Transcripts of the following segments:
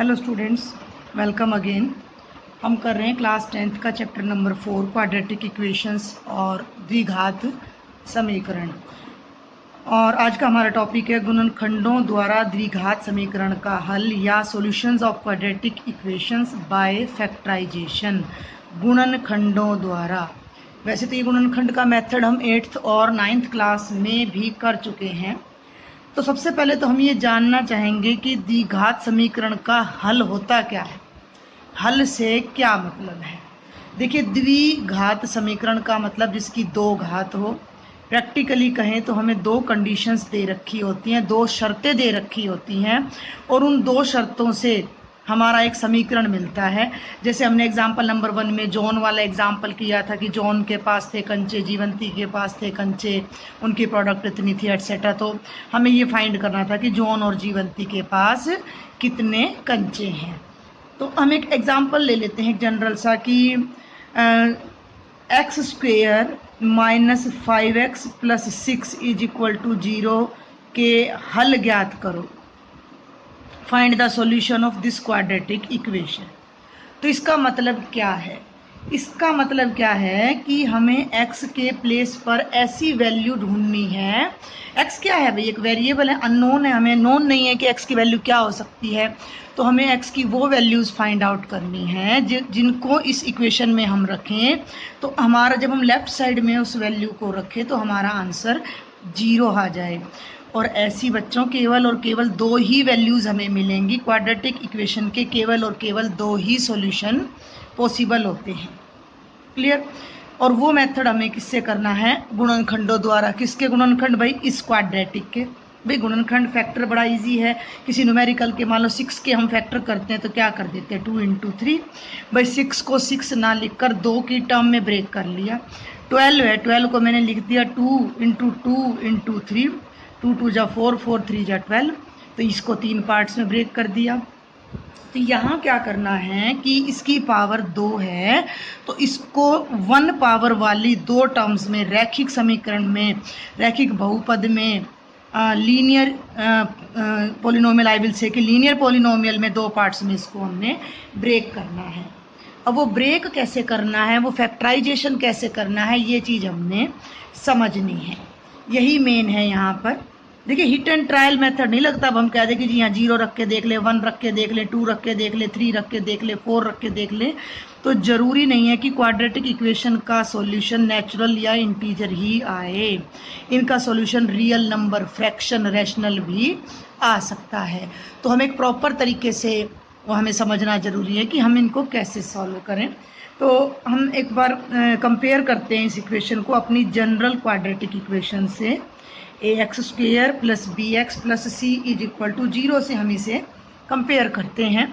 Hello students, welcome again. हम कर रहे हैं क्लास 10th का चैप्टर नंबर 4 क्वाड्रेटिक इक्वेशंस और द्विघात समीकरण। और आज का हमारा टॉपिक है गुणनखंडों द्वारा द्विघात समीकरण का हल या solutions of quadratic equations by factorisation. गुणनखंडों द्वारा, वैसे तो ये गुणनखंड का मेथड हम 8th और 9th क्लास में भी कर चुके हैं। तो सबसे पहले तो हम ये जानना चाहेंगे कि द्विघात समीकरण का हल होता क्या है, हल से क्या मतलब है। देखिए, द्विघात समीकरण का मतलब जिसकी दो घात हो। प्रैक्टिकली कहें तो हमें दो कंडीशंस दे रखी होती हैं, दो शर्तें दे रखी होती हैं और उन दो शर्तों से हमारा एक समीकरण मिलता है। जैसे हमने एग्जाम्पल नंबर 1 में जॉन वाला एग्जाम्पल किया था कि जॉन के पास थे कंचे, जीवंती के पास थे कंचे, उनकी प्रोडक्ट इतनी थी एटसेट्रा। तो हमें ये फाइंड करना था कि जॉन और जीवंती के पास कितने कंचे हैं। तो हम एक एग्जाम्पल ले लेते हैं जनरल सा कि X square minus 5x plus 6 is equal to 0 के हल ज्ञात करो। Find the solution of this quadratic equation. तो इसका मतलब क्या है? इसका मतलब क्या है कि हमें x के प्लेस पर ऐसी वैल्यू ढूंढनी है। x क्या है भाई? एक वेरिएबल है, अननोन है, हमें नोन नहीं है कि x की वैल्यू क्या हो सकती है। तो हमें x की वो वैल्यूज़ फाइंड आउट करनी है जिनको इस इक्वेशन में हम रखें तो हमारा, जब हम लेफ्ट साइड में उस वैल्यू को रखें तो हमारा आंसर 0 आ जाए। और ऐसी बच्चों केवल और केवल दो ही वैल्यूज़ हमें मिलेंगी। क्वाड्रेटिक इक्वेशन के केवल और केवल दो ही सॉल्यूशन पॉसिबल होते हैं। क्लियर? और वो मेथड हमें किससे करना है? गुणनखंडों द्वारा। किसके गुणनखंड भाई? इस क्वाड्रेटिक के। भाई गुणनखंड फैक्टर बड़ा इजी है। किसी न्यूमेरिकल के मान लो 6 के हम फैक्टर करते हैं तो क्या कर देते हैं? 2 × 3। भाई 6 को 6 ना लिखकर 2 की टर्म में ब्रेक कर लिया। 12 है, 12 को मैंने लिख दिया 2 × 2 × 3। 2 2 जा 4, 4 3 जा 12। तो इसको 3 पार्ट्स में ब्रेक कर दिया। तो यहाँ क्या करना है कि इसकी पावर 2 है तो इसको 1 पावर वाली दो टर्म्स में, रैखिक समीकरण में, रैखिक बहुपद में, linear polynomial, I will say कि लीनियर पॉलिनोमियल में दो पार्ट्स में इसको हमने ब्रेक करना है। अब वो ब्रेक कैसे करना है, वो फैक्टराइजेशन कैसे करना है, ये चीज़ हमने समझनी है। यही मेन है यहाँ पर। देखिए, हिट एंड ट्रायल मेथड नहीं लगता। अब हम कह दें कि जी हाँ 0 रख के देख ले, 1 रख के देख ले, 2 रख के देख ले, 3 रख के देख ले, 4 रख के देख ले। तो ज़रूरी नहीं है कि क्वाड्रेटिक इक्वेशन का सॉल्यूशन नेचुरल या इंटीजर ही आए। इनका solution real number, fraction, rational भी आ सकता है। तो हम एक प्रॉपर तरीके से वो हमें समझना ज़रूरी है कि हम इनको कैसे सॉल्व करें। तो हम एक बार कंपेयर करते हैं इस इक्वेशन को अपनी जनरल क्वाड्रेटिक इक्वेशन से। ax² plus bx plus c is equal to 0 से हम इसे कंपेयर करते हैं।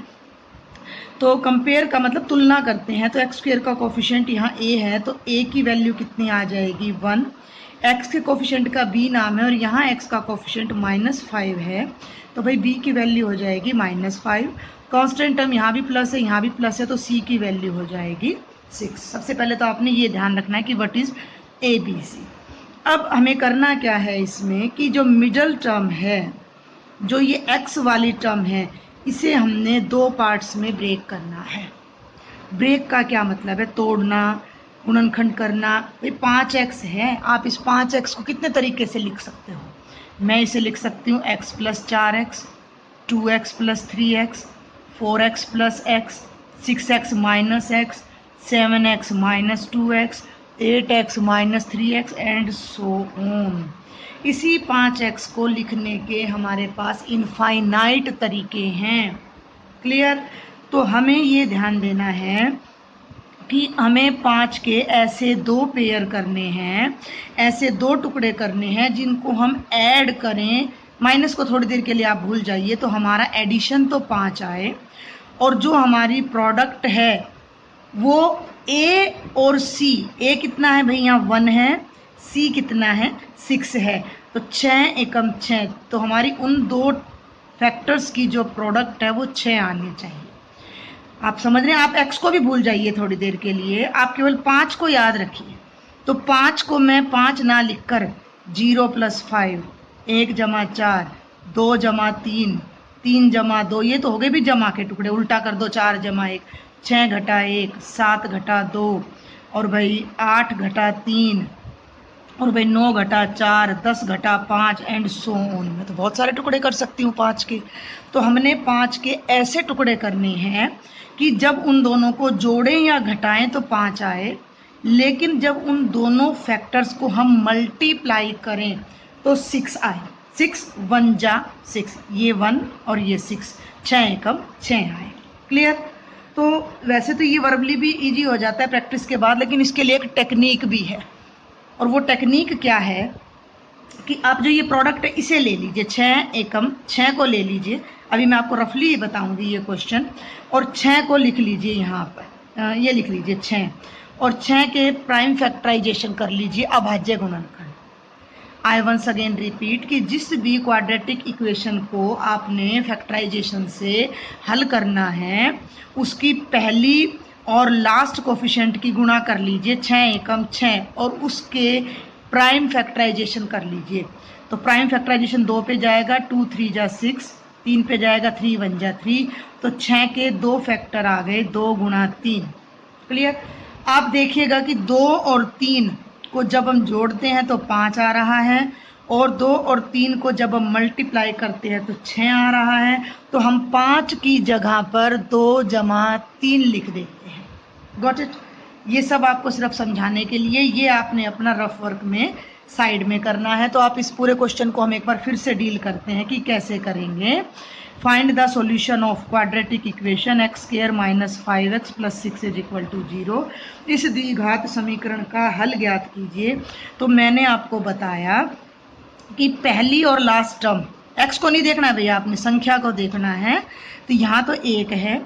तो कंपेयर का मतलब तुलना करते हैं। तो x² का कोफिशिएंट यहाँ a है तो a की वैल्यू कितनी आ जाएगी? 1। x के कोफिशिएंट का b नाम है और यहाँ x का कोफिशिएंट -5 है तो भाई b की वैल्यू हो जाएगी -5। कांस्टेंट टर्म यहाँ भी प्लस है, यहाँ भी प्लस है तो c की वैल्यू हो जाएगी 6। सबसे पहले तो आपने ये ध्यान रखना है कि व्हाट इज ABC। अब हमें करना क्या है इसमें कि जो मिडल टर्म है, जो ये x वाली टर्म है, इसे हमने दो पार्ट्स में ब्रेक करना है। ब्रेक का क्या मतलब है? तोड़ना, गुणनखंड करना। भाई 5x है, आप इस 5x को कितने तरीके से लिख सकते हो? मैं इसे लिख सकती हूँ x + 4x, 2x + 3x, 4x + x, 6x - x, 7x - 2x, 8x - 3x and so on. इसी 5x को लिखने के हमारे पास इनफाइनाइट तरीके हैं। क्लियर? तो हमें ये ध्यान देना है कि हमें 5 के ऐसे दो पेयर करने हैं, ऐसे दो टुकड़े करने हैं जिनको हम ऐड करें। माइनस को थोड़ी देर के लिए आप भूल जाइए तो हमारा एडिशन तो 5 आए और जो हमारी प्रोडक्ट है वो A और C। A कितना है भाई? यहाँ 1 है। C कितना है? 6 है। तो 6 एकम 6, तो हमारी उन दो फैक्टर्स की जो प्रोडक्ट है वो 6 आनी चाहिए। आप समझ रहे हैं? आप x को भी भूल जाइए थोड़ी देर के लिए, आप केवल 5 को याद रखिए। तो 5 को मैं 5 ना लिखकर 0 + 5, 1 + 4, 2 + 3, 3 जमा 2, ये तो हो गए भी जमा के टुकड़े, उल्टा कर दो 4 जमा 1, 6 घटा 1, 7 घटा 2, और भाई 8 घटा 3, और भाई 9 घटा 4, 10 घटा 5 एंड सो ऑन। मैं तो बहुत सारे टुकड़े कर सकती हूँ 5 के। तो हमने 5 के ऐसे टुकड़े करने हैं कि जब उन दोनों को जोड़ें या घटाएं तो 5 आए, लेकिन जब उन दोनों फैक्टर्स को हम मल्टीप्लाई करें तो 6 आए। 6 1 जा 6, ये 1 और ये 6, 6 एकम 6 आए। क्लियर? तो वैसे तो ये वर्बली भी इजी हो जाता है प्रैक्टिस के बाद, लेकिन इसके लिए एक टेक्निक भी है। और वो टेक्निक क्या है कि आप जो ये प्रोडक्ट है इसे ले लीजिए, 6 एकम 6 को ले लीजिए। अभी मैं आपको रफली बताऊंगी ये क्वेश्चन, और 6 को लिख लीजिए यहाँ पर, ये लिख लीजिए 6, और 6 के प्राइम फैक्टराइजेशन कर लीजिए अभाज्य गुणनखंड। आई वंस अगेन रिपीट कि जिस भी क्वाड्रेटिक इक्वेशन को आपने फैक्टराइजेशन से हल करना है उसकी पहली और लास्ट कोफिशिएंट की गुणा कर लीजिए 6 एकम 6, और उसके प्राइम फैक्टराइजेशन कर लीजिए। तो प्राइम फैक्टराइजेशन 2 पे जाएगा, 2 3 जा 6, 3 पे जाएगा 3 1 जा 3, तो 6 के 2 फैक्टर आ गए, 2 गुणा 3। क्लियर? आप देखिएगा कि 2 और 3 को जब हम जोड़ते हैं तो 5 आ रहा है, और 2 और 3 को जब हम मल्टीप्लाई करते हैं तो 6 आ रहा है। तो हम 5 की जगह पर 2 जमा 3 लिख देते हैं। Got it? ये सब आपको सिर्फ समझाने के लिए, ये आपने अपना रफ वर्क में साइड में करना है। तो आप इस पूरे क्वेश्चन को हम एक बार फिर से डील करते हैं कि कैसे करेंगे। Find the solution of quadratic equation x square minus 5x plus 6 is equal to 0। इस द्विघात समीकरण का हल ज्ञात कीजिए। तो मैंने आपको बताया कि पहली और लास्ट टर्म, x को नहीं देखना है भैया, आपने संख्या को देखना है। तो यहाँ तो 1 है,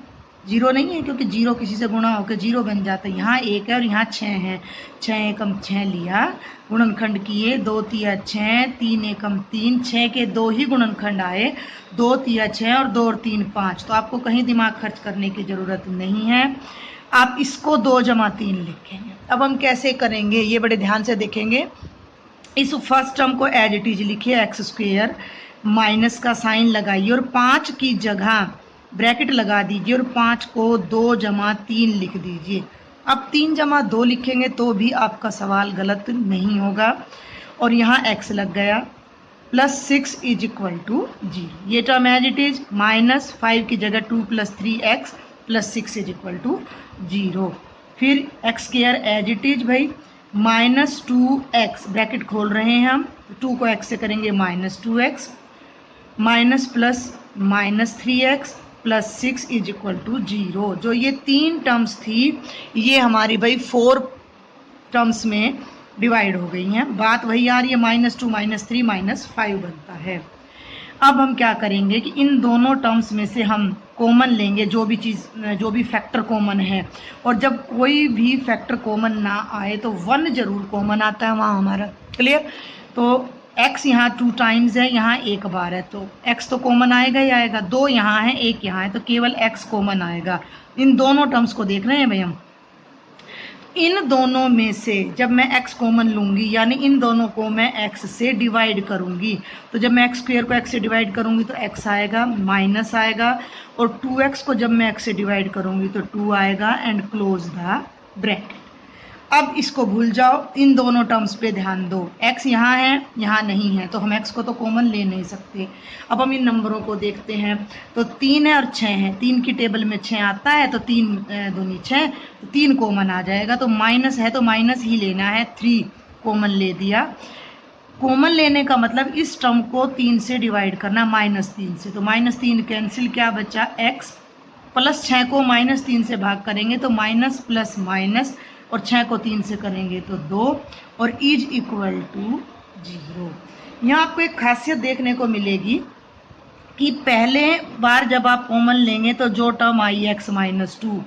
0 नहीं है, क्योंकि 0 किसी से गुणा होकर 0 बन जाता है। यहाँ 1 है और यहाँ 6 है, 6 एकम 6 लिया, गुणनखंड किए, 2 तिया 6, 3 एकम 3, 6 के 2 ही गुणनखंड आए, 2 तिया 6 और 2 और 3 5। तो आपको कहीं दिमाग खर्च करने की ज़रूरत नहीं है, आप इसको 2 जमा 3 लिखेंगे। अब हम कैसे करेंगे ये बड़े ध्यान से देखेंगे। इस फर्स्ट टर्म को एज इट इज लिखिए, एक्स स्क्वेयर, माइनस का साइन लगाइए और 5 की जगह ब्रैकेट लगा दीजिए और 5 को 2 जमा 3 लिख दीजिए। अब 3 जमा 2 लिखेंगे तो भी आपका सवाल गलत नहीं होगा, और यहाँ x लग गया, प्लस 6 इज इक्वल टू 0। ये term as it is, minus 5 की जगह 2 plus 3x plus 6 is equal to 0। फिर X square as it is भाई, माइनस 2x, ब्रैकेट खोल रहे हैं हम, 2 को x से करेंगे minus 2x, minus plus minus 3x plus 6 is equal to 0। जो ये 3 टर्म्स थी ये हमारी भाई 4 टर्म्स में डिवाइड हो गई हैं। बात वही आ रही है, -2 -3 -5 बनता है। अब हम क्या करेंगे कि इन दोनों टर्म्स में से हम कॉमन लेंगे, जो भी फैक्टर कॉमन है, और जब कोई भी फैक्टर कॉमन ना आए तो 1 जरूर कॉमन आता है वहाँ हमारा। क्लियर? तो x यहाँ 2 टाइम्स है, यहाँ 1 बार है, तो x तो कॉमन आएगा ही आएगा। 2 यहाँ है, 1 यहाँ है, तो केवल x कॉमन आएगा। इन दोनों टर्म्स को देख रहे हैं भाई हम। इन दोनों में से जब मैं x कॉमन लूँगी, यानी इन दोनों को मैं x से डिवाइड करूँगी, तो जब मैं x स्क्वायर को x से डिवाइड करूँगी तो x आएगा, माइनस आएगा, और 2x को जब मैं x से डिवाइड करूँगी तो 2 आएगा, एंड क्लोज द ब्रैकेट। अब इसको भूल जाओ, इन दोनों टर्म्स पे ध्यान दो। x यहाँ है, यहाँ नहीं है, तो हम x को तो कॉमन ले नहीं सकते। अब हम इन नंबरों को देखते हैं, तो 3 है और 6 है, 3 की टेबल में 6 आता है, तो 3 दूनी 6, तो 3 कॉमन आ जाएगा। तो माइनस है तो माइनस ही लेना है, 3 कॉमन ले दिया। कॉमन लेने का मतलब इस टर्म को 3 से डिवाइड करना, -3 से, तो -3 कैंसिल, क्या बचा x, प्लस 6 को -3 से भाग करेंगे तो माइनस प्लस माइनस, और 6 को 3 से करेंगे तो 2, और इज इक्वल टू 0। यहाँ आपको एक खासियत देखने को मिलेगी कि पहले बार जब आप कॉमन लेंगे तो जो टर्म आई x -2,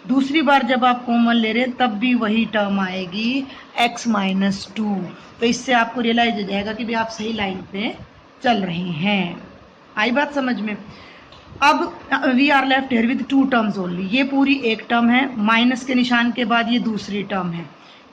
दूसरी बार जब आप कॉमन ले रहे हैं तब भी वही टर्म आएगी x -2। तो इससे आपको रियलाइज हो जाएगा कि भी आप सही लाइन पे चल रहे हैं। आई बात समझ में? अब we are left here with 2 terms only. ये पूरी एक टर्म है, माइनस के निशान के बाद ये दूसरी टर्म है।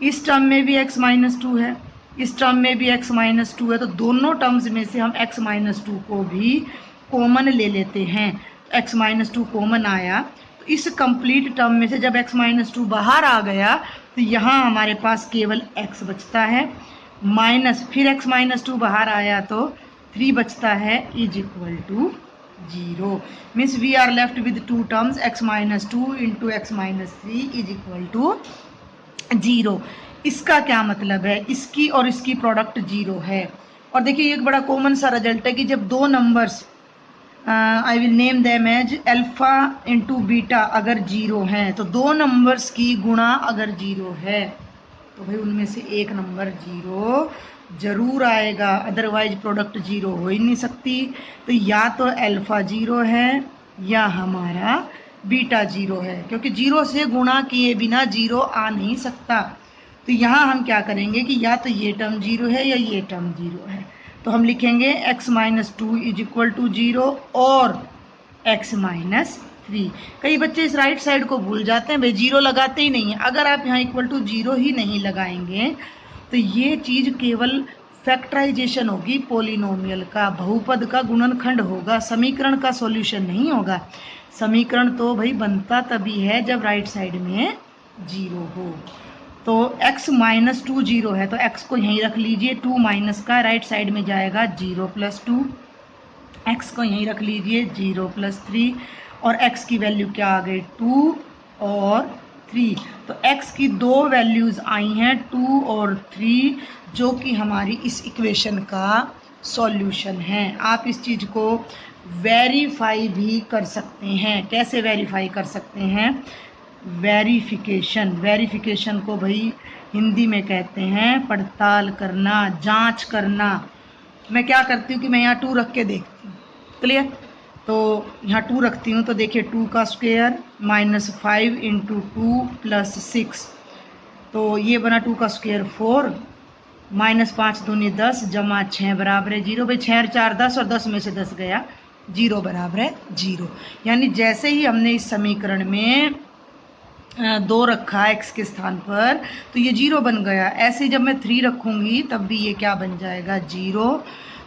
इस टर्म में भी x -2 है, इस टर्म में भी x -2 है, तो दोनों टर्म्स में से हम x -2 को भी कॉमन ले लेते हैं, x माइनस 2 कॉमन आया, तो इस कंप्लीट टर्म में से जब x माइनस 2 बाहर आ गया तो यहाँ हमारे पास केवल x बचता है, माइनस फिर x माइनस 2 बाहर आया तो 3 बचता है, is equal to 0। Means we are left with two terms, x minus 2 into X minus 3 is equal to 0। इसका क्या मतलब है, इसकी और इसकी प्रोडक्ट 0 है। और देखिए एक बड़ा कॉमन सा रिजल्ट है कि जब दो numbers I will name them as alpha into beta अगर 0 हैं, तो दो नंबर्स की गुणा अगर 0 है तो भाई उनमें से एक नंबर 0 जरूर आएगा, अदरवाइज प्रोडक्ट 0 हो ही नहीं सकती। तो या तो अल्फा 0 है या हमारा बीटा 0 है, क्योंकि 0 से गुणा किए बिना 0 आ नहीं सकता। तो यहाँ हम क्या करेंगे कि या तो ये टर्म 0 है या ये टर्म 0 है, तो हम लिखेंगे x minus 2 is equal to 0 और x माइनस 3। कई बच्चे इस राइट साइड को भूल जाते हैं, भाई 0 लगाते ही नहीं है। अगर आप यहाँ इक्वल टू 0 ही नहीं लगाएंगे तो ये चीज़ केवल फैक्टराइजेशन होगी, पोलिनोमियल का, बहुपद का गुणनखंड होगा, समीकरण का सॉल्यूशन नहीं होगा। समीकरण तो भाई बनता तभी है जब राइट साइड में 0 हो। तो x माइनस 2 0 है, तो x को यहीं रख लीजिए, 2 माइनस का राइट साइड में जाएगा 0 प्लस 2, x को यहीं रख लीजिए 0 प्लस 3, और x की वैल्यू क्या आ गई 2 और 3। तो x की दो वैल्यूज़ आई हैं 2 और 3, जो कि हमारी इस इक्वेशन का सॉल्यूशन है। आप इस चीज़ को वेरीफाई भी कर सकते हैं। कैसे वेरीफाई कर सकते हैं, वेरिफिकेशन को भाई हिंदी में कहते हैं पड़ताल करना, जांच करना। मैं क्या करती हूँ कि मैं यहाँ 2 रख के देखती हूँ, क्लियर। तो यहाँ 2 रखती हूँ तो देखिए 2 का स्क्वायर माइनस 5 इंटू 2 प्लस 6, तो ये बना 2 का स्क्वायर 4, माइनस 5 दूनी 10 जमा 6 बराबर है 0। भाई 6 और 4 10 और 10 में से 10 गया, 0 बराबर है 0। यानी जैसे ही हमने इस समीकरण में 2 रखा x के स्थान पर तो ये 0 बन गया। ऐसे ही जब मैं 3 रखूँगी तब भी ये क्या बन जाएगा 0।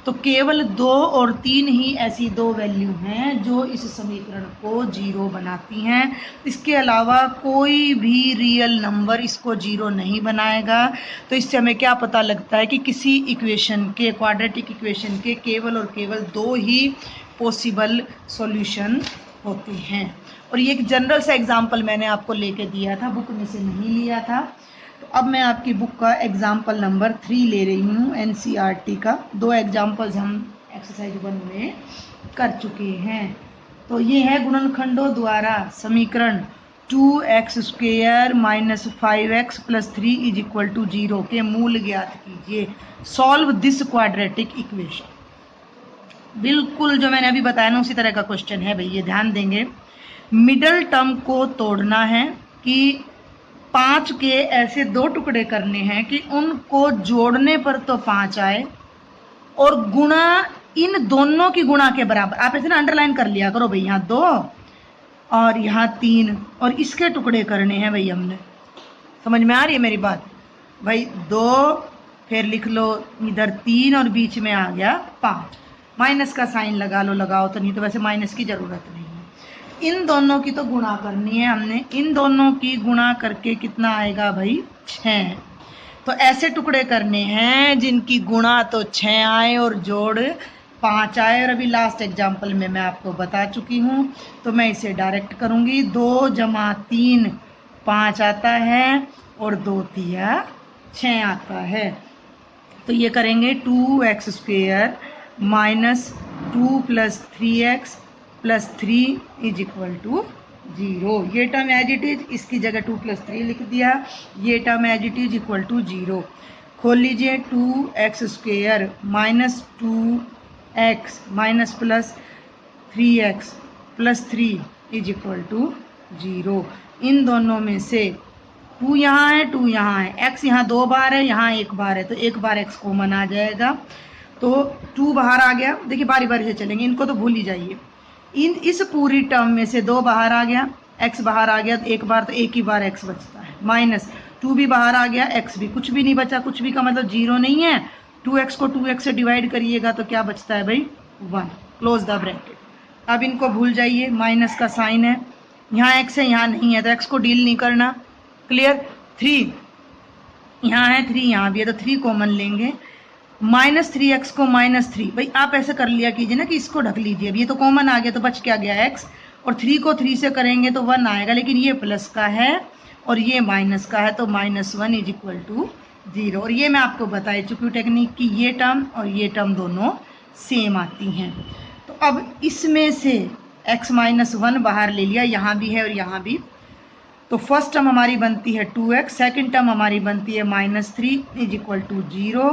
तो केवल 2 और 3 ही ऐसी दो वैल्यू हैं जो इस समीकरण को 0 बनाती हैं। इसके अलावा कोई भी रियल नंबर इसको 0 नहीं बनाएगा। तो इससे हमें क्या पता लगता है कि किसी इक्वेशन के, क्वाड्रेटिक इक्वेशन के केवल और केवल 2 ही पॉसिबल सॉल्यूशन होते हैं। और ये एक जनरल सा एग्जाम्पल मैंने आपको लेके दिया था, बुक में से नहीं लिया था। तो अब मैं आपकी बुक का एग्जाम्पल नंबर 3 ले रही हूँ, NCERT का। 2 एग्जाम्पल्स हम एक्सरसाइज 1 में कर चुके हैं। तो ये है गुणनखंडों द्वारा समीकरण 2x square minus 5x plus 3 is equal to 0 के मूल ज्ञात कीजिए। Solve this quadratic equation. बिल्कुल जो मैंने अभी बताया ना उसी तरह का क्वेश्चन है भाई, ये ध्यान देंगे। मिडल टर्म को तोड़ना है कि 5 के ऐसे 2 टुकड़े करने हैं कि उनको जोड़ने पर तो 5 आए और गुणा इन दोनों की गुणा के बराबर। आप ऐसे ना अंडरलाइन कर लिया करो भाई, यहाँ 2 और यहाँ 3 और इसके टुकड़े करने हैं भाई हमने। समझ में आ रही है मेरी बात भाई? 2 फिर लिख लो इधर 3 और बीच में आ गया 5। माइनस का साइन लगा लो, लगाओ तो, नहीं तो वैसे माइनस की ज़रूरत नहीं है। इन दोनों की तो गुणा करनी है हमने, इन दोनों की गुणा करके कितना आएगा भाई 6। तो ऐसे टुकड़े करने हैं जिनकी गुणा तो 6 आए और जोड़ 5 आए। और अभी लास्ट एग्जाम्पल में मैं आपको बता चुकी हूँ, तो मैं इसे डायरेक्ट करूँगी। 2 जमा 3 5 आता है और 2 तिया 6 आता है। तो ये करेंगे 2x square minus 2 plus 3x plus 3 is equal to 0। ये टर्म एज इट इज, इसकी जगह 2 प्लस 3 लिख दिया। ये term as it is equal to 0। खोल लीजिए 2x square minus 2x minus plus 3x plus 3 is equal to 0। इन दोनों में से 2 यहाँ है, 2 यहाँ है, x यहाँ 2 बार है, यहाँ 1 बार है, तो 1 बार x कॉमन आ जाएगा। तो 2 बाहर आ गया। देखिए बारी बारी से चलेंगे, इनको तो भूल ही जाइए। इस पूरी टर्म में से 2 बाहर आ गया, x बाहर आ गया, तो 1 बार, तो 1 ही बार x बचता है। माइनस 2 भी बाहर आ गया, x भी, कुछ भी नहीं बचा। कुछ भी का मतलब 0 नहीं है। 2x को 2x से डिवाइड करिएगा तो क्या बचता है भाई 1। Close the bracket. अब इनको भूल जाइए, माइनस का साइन है, यहाँ एक्स है यहाँ नहीं है तो एक्स को डील नहीं करना, क्लियर। 3 यहाँ है, 3 यहाँ भी है तो 3 कॉमन लेंगे, -3x को -3, भाई आप ऐसे कर लिया कीजिए ना कि इसको ढक लीजिए, अब ये तो कॉमन आ गया तो बच क्या गया x, और 3 को 3 से करेंगे तो 1 आएगा, लेकिन ये प्लस का है और ये माइनस का है तो -1 = 0। और ये मैं आपको बता चुकी हूँ टेक्निक की, ये टर्म और ये टर्म दोनों सेम आती हैं। तो अब इसमें से x - 1 बाहर ले लिया, यहाँ भी है और यहाँ भी, तो फर्स्ट टर्म हमारी बनती है 2x, सेकेंड टर्म हमारी बनती है -3 = 0।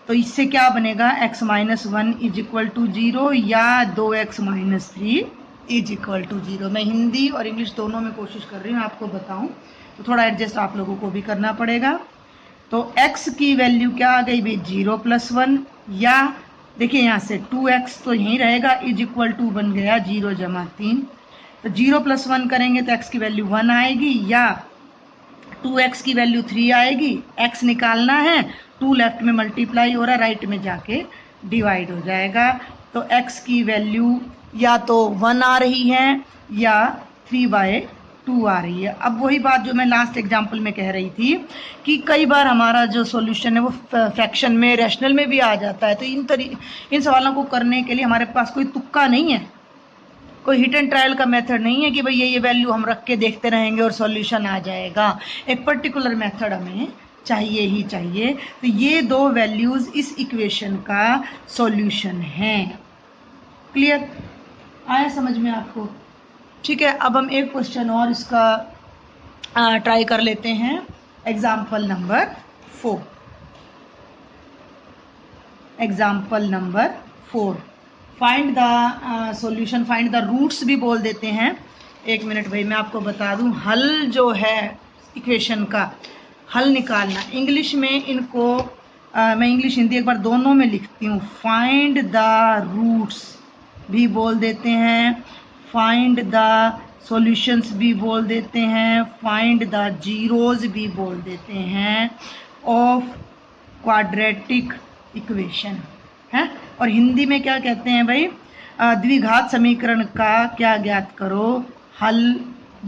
तो इससे क्या बनेगा, x - 1 = 0 या 2x - 3 = 0। मैं हिंदी और इंग्लिश दोनों में कोशिश कर रही हूँ आपको बताऊँ, तो थोड़ा एडजस्ट आप लोगों को भी करना पड़ेगा। तो x की वैल्यू क्या आ गई भाई, 0 + 1, या देखिए यहाँ से 2x तो यहीं रहेगा, = बन गया 0 + 3, तो 0 + 1 करेंगे तो x की वैल्यू 1 आएगी, या 2x की वैल्यू 3 आएगी, x निकालना है, 2 लेफ्ट में मल्टीप्लाई हो रहा है, राइट में जाके डिवाइड हो जाएगा, तो x की वैल्यू या तो 1 आ रही है या 3/2 आ रही है। अब वही बात जो मैं लास्ट एग्जाम्पल में कह रही थी कि कई बार हमारा जो सॉल्यूशन है वो फ्रैक्शन में, रैशनल में भी आ जाता है, तो इन सवालों को करने के लिए हमारे पास कोई तुक्का नहीं है, कोई हिट एंड ट्रायल का मेथड नहीं है कि भाई ये वैल्यू हम रख के देखते रहेंगे और सॉल्यूशन आ जाएगा। एक पर्टिकुलर मेथड हमें चाहिए ही चाहिए। तो ये दो वैल्यूज इस इक्वेशन का सॉल्यूशन है। क्लियर आया समझ में आपको? ठीक है, अब हम एक क्वेश्चन और इसका ट्राई कर लेते हैं। Example number 4। Example number 4, find the solution, find the roots भी बोल देते हैं। एक मिनट भाई मैं आपको बता दूं, हल जो है इक्वेशन का हल निकालना, इंग्लिश में इनको मैं इंग्लिश हिंदी एक बार दोनों में लिखती हूँ। फाइंड द रूट्स भी बोल देते हैं, फाइंड द सॉल्यूशंस भी बोल देते हैं, फाइंड द जीरोज भी बोल देते हैं ऑफ क्वाड्रेटिक इक्वेशन है। और हिंदी में क्या कहते हैं भाई, द्विघात समीकरण का क्या ज्ञात करो, हल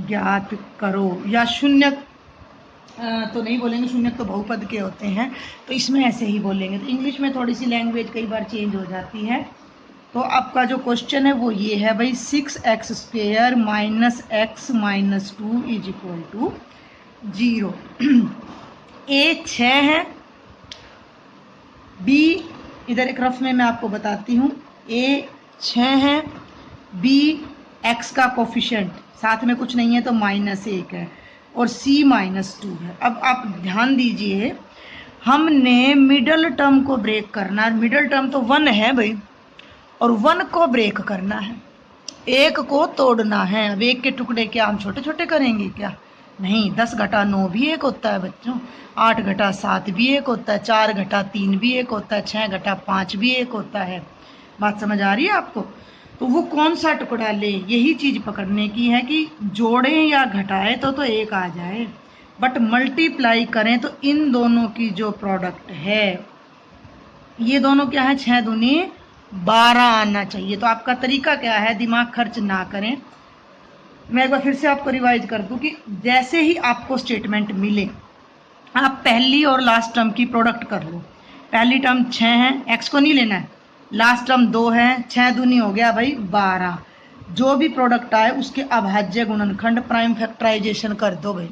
ज्ञात करो। या शून्य तो नहीं बोलेंगे, शून्य तो बहुपद के होते हैं, तो इसमें ऐसे ही बोलेंगे। तो इंग्लिश में थोड़ी सी लैंग्वेज कई बार चेंज हो जाती है। तो आपका जो क्वेश्चन है वो ये है भाई, 6x² - x - 2 = 0। A 6 है, B इधर एक रफ में मैं आपको बताती हूँ, A 6 है, B x का कोफिशिएंट साथ में कुछ नहीं है तो -1 है, और C -2 है। अब आप ध्यान दीजिए, हमने मिडल टर्म को ब्रेक करना है। मिडल टर्म तो 1 है भाई, और 1 को ब्रेक करना है, 1 को तोड़ना है। अब 1 के टुकड़े क्या हम छोटे छोटे करेंगे क्या? नहीं, 10 घटा 9 भी 1 होता है बच्चों, 8 घटा 7 भी 1 होता है, 4 घटा 3 भी 1 होता है, 6 घटा 5 भी 1 होता है। बात समझ आ रही है आपको? तो वो कौन सा टुकड़ा ले, यही चीज़ पकड़ने की है कि जोड़ें या घटाएं तो 1 आ जाए, बट मल्टीप्लाई करें तो इन दोनों की जो प्रोडक्ट है, ये दोनों क्या है, 6 दूनी 12 आना चाहिए। तो आपका तरीका क्या है, दिमाग खर्च ना करें। मैं एक बार फिर से आपको रिवाइज कर दूं कि जैसे ही आपको स्टेटमेंट मिले, आप पहली और लास्ट टर्म की प्रोडक्ट कर लो। पहली टर्म 6 है, x को नहीं लेना है, लास्ट टर्म 2 है, 6 दूनी हो गया भाई 12। जो भी प्रोडक्ट आए उसके अभाज्य गुणनखंड प्राइम फैक्टराइजेशन कर दो भाई।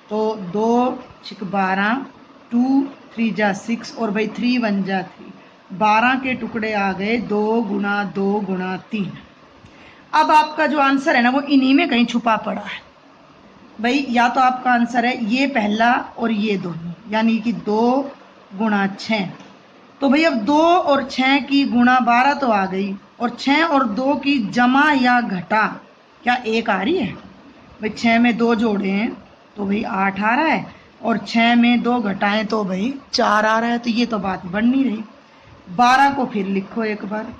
तो 2 × 12, 2 3 जा 6, और भाई 3 1 जा 3, 12 के टुकड़े आ गए 2 × 2 × 3। अब आपका जो आंसर है ना वो इन्हीं में कहीं छुपा पड़ा है भाई। या तो आपका आंसर है ये पहला और ये दोनों, यानी कि 2 × 6। तो भाई अब 2 और 6 की गुणा 12 तो आ गई, और 6 और 2 की जमा या घटा क्या 1 आ रही है भाई। 6 में 2 जोड़े हैं तो भाई 8 आ रहा है, और 6 में 2 घटाएं तो भाई 4 आ रहा है। तो ये तो बात बन नहीं रही। 12 को फिर लिखो एक बार,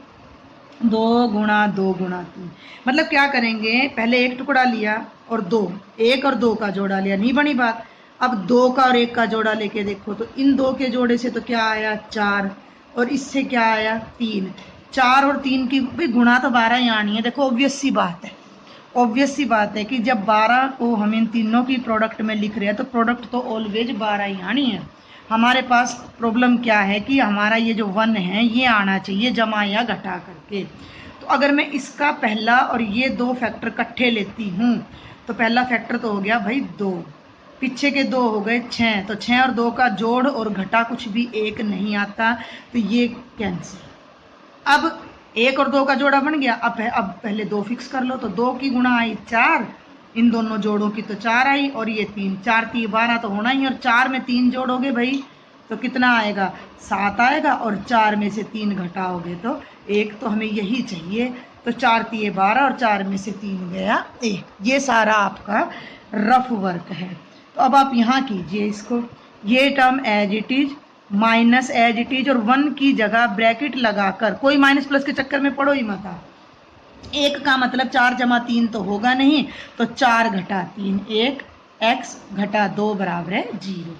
2 × 2 × 3। मतलब क्या करेंगे, पहले एक टुकड़ा लिया और 2, 1 और 2 का जोड़ा लिया, नहीं बनी बात। अब 2 का और 1 का जोड़ा लेके देखो, तो इन 2 के जोड़े से तो क्या आया 4, और इससे क्या आया 3। 4 और 3 की भी गुणा तो 12 ही आनी है। देखो ऑब्वियस सी बात है कि जब 12 को हम इन तीनों की प्रोडक्ट में लिख रहे हैं तो प्रोडक्ट तो ऑलवेज 12 ही आनी है। हमारे पास प्रॉब्लम क्या है कि हमारा ये जो 1 है ये आना चाहिए जमा या घटा करके। तो अगर मैं इसका पहला और ये 2 फैक्टर इकट्ठे लेती हूँ तो पहला फैक्टर तो हो गया भाई 2, पीछे के 2 हो गए 6, तो 6 और 2 का जोड़ और घटा कुछ भी 1 नहीं आता, तो ये कैंसिल। अब 1 और 2 का जोड़ा बन गया। अब पहले 2 फिक्स कर लो, तो 2 की गुणा आई 4, इन दोनों जोड़ों की तो 4 आई, और ये 3, 4 3 12 तो होना ही, और 4 में 3 जोड़ोगे भाई तो कितना आएगा 7 आएगा, और 4 में से 3 घटाओगे तो 1, तो हमें यही चाहिए। तो 4 3 12 और 4 में से 3 गया 1। ये सारा आपका रफ वर्क है। तो अब आप यहाँ कीजिए इसको, ये term as it is minus as it is, और 1 की जगह ब्रैकेट लगाकर, कोई माइनस प्लस के चक्कर में पड़ो ही मत। 1 का मतलब 4 जमा 3 तो होगा नहीं, तो 4 घटा 3 1, x घटा 2 बराबर है 0।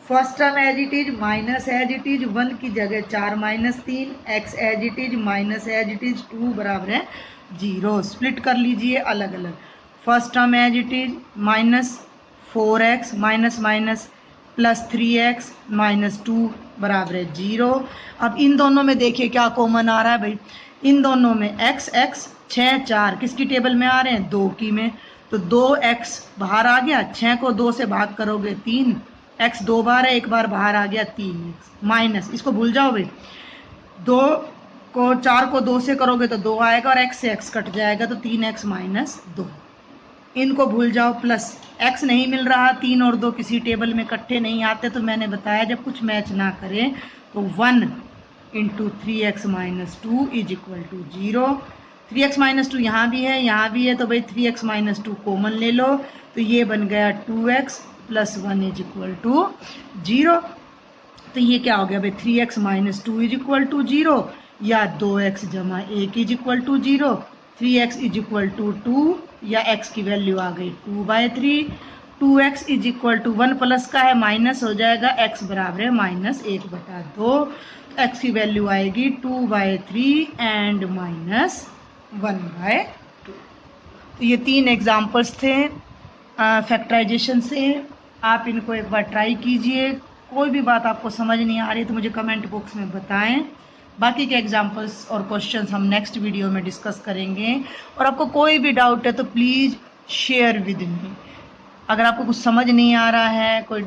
First term as it is minus as it is, 1 की जगह 4 minus 3, x as it is minus as it is 2 बराबर है 0। स्प्लिट कर लीजिए अलग अलग। First term as it is minus 4x minus minus plus 3x minus 2 बराबर है 0। अब इन दोनों में देखिए क्या कॉमन आ रहा है भाई, इन दोनों में x 6 4 किसकी टेबल में आ रहे हैं 2 की में, तो 2x बाहर आ गया, 6 को 2 से भाग करोगे 3, x 2 बार है, 1 बार बाहर आ गया 3x माइनस, इसको भूल जाओ भाई, 2 को 4 को 2 से करोगे तो 2 आएगा, और x से x कट जाएगा तो 3x माइनस 2, इनको भूल जाओ। प्लस x नहीं मिल रहा, 3 और 2 किसी टेबल में इकट्ठे नहीं आते, तो मैंने बताया जब कुछ मैच ना करें तो 1 into 3x minus 2 is equal to 0। 3x minus 2 यहाँ भी है, तो भाई 3x माइनस 2 कॉमन ले लो, तो ये बन गया 2x plus 1 is equal to 0। तो ये क्या हो गया भाई 3x minus 2 is equal to 0, या 2x जमा 1 is equal to 0, 3x is equal to 2, या x की वैल्यू आ गई 2/3, 2x is equal to 1 plus का है माइनस हो जाएगा, x बराबर है माइनस 1/2, x की वैल्यू आएगी 2/3 एंड माइनस 1/2। तो ये 3 एग्जाम्पल्स थे फैक्टराइजेशन से, आप इनको एक बार ट्राई कीजिए। कोई भी बात आपको समझ नहीं आ रही तो मुझे कमेंट बॉक्स में बताएं। बाकी के एग्जाम्पल्स और क्वेश्चंस हम नेक्स्ट वीडियो में डिस्कस करेंगे, और आपको कोई भी डाउट है तो प्लीज़ शेयर विद मी। अगर आपको कुछ समझ नहीं आ रहा है, कोई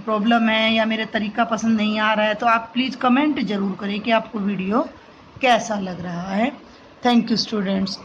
प्रॉब्लम है, या मेरा तरीका पसंद नहीं आ रहा है, तो आप प्लीज़ कमेंट ज़रूर करें कि आपको वीडियो कैसा लग रहा है। Thank you students.